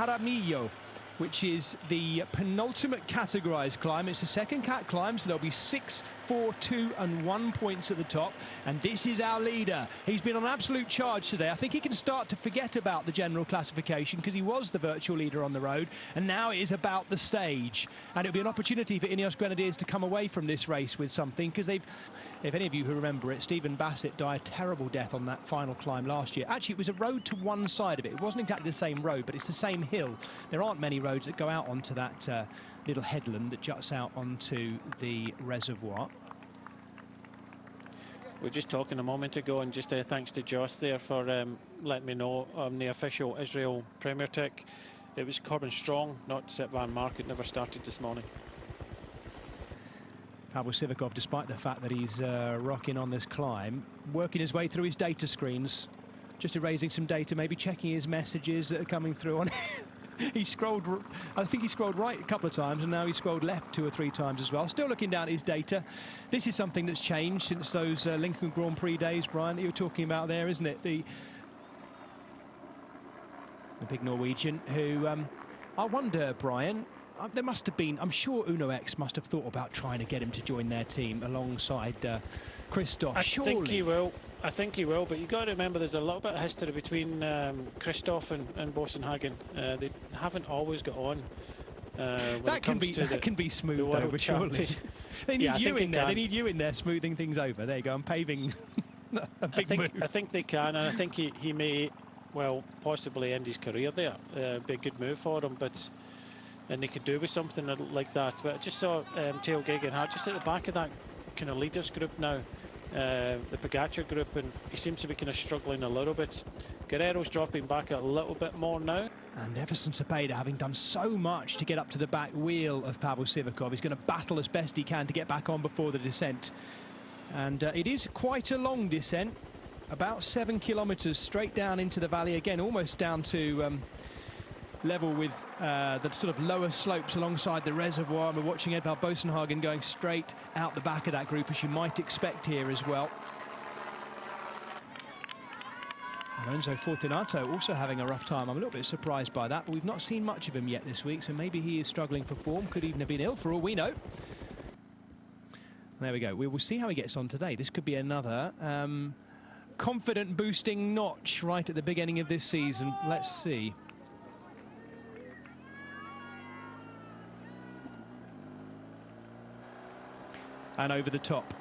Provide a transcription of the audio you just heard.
Jaramillo, which is the penultimate categorized climb. It's the second cat climb, so there'll be 6, 4, 2 and 1 points at the top. And this is our leader. He's been on absolute charge today. I think he can start to forget about the general classification because he was the virtual leader on the road, and now it is about the stage. And it'll be an opportunity for Ineos Grenadiers to come away from this race with something, because they've, if any of you who remember it, Stephen Bassett died a terrible death on that final climb last year. Actually, it was a road to one side of it. It wasn't exactly the same road, but it's the same hill. There aren't many roads that go out onto that little headland that juts out onto the reservoir. We were just talking a moment ago, and just thanks to Joss there for letting me know on the official Israel Premier Tech. It was Corbin Strong, not Sepp Van Mark. It never started this morning. Pavel Sivakov, despite the fact that he's rocking on this climb, working his way through his data screens, just erasing some data, maybe checking his messages that are coming through on He scrolled, I think he scrolled right a couple of times, and now he scrolled left 2 or 3 times as well. Still looking down at his data. This is something that's changed since those Lincoln Grand Prix days, Brian, that you were talking about there, isn't it? The big Norwegian who, I wonder, Brian, there must have been, I'm sure Uno X must have thought about trying to get him to join their team alongside Christoph. I think he will. I think he will, but you've got to remember there's a little bit of history between Christoph and Bosenhagen. They haven't always got on. That can be smoothed over, surely. They need you in there. They need you in there smoothing things over. There you go. I'm paving a big move. I think they can, and I think he may, well, possibly end his career there. Be a good move for him, and they could do with something like that. But I just saw Theo Gegenhardt just at the back of that kind of leaders group now. The Pogacar group, and he seems to be kind of struggling a little bit. Guerrero's dropping back a little bit more now. And Everson Cepeda, having done so much to get up to the back wheel of Pavel Sivakov, is going to battle as best he can to get back on before the descent. And it is quite a long descent, about 7 kilometres straight down into the valley again, almost down to level with the sort of lower slopes alongside the reservoir. And we're watching Edvald Bosenhagen going straight out the back of that group, as you might expect here as well. Lorenzo Fortunato also having a rough time. I'm a little bit surprised by that, but we've not seen much of him yet this week, so maybe he is struggling for form. Could even have been ill, for all we know. There we go. We will see how he gets on today. This could be another confident boosting notch right at the beginning of this season. Let's see. And over the top.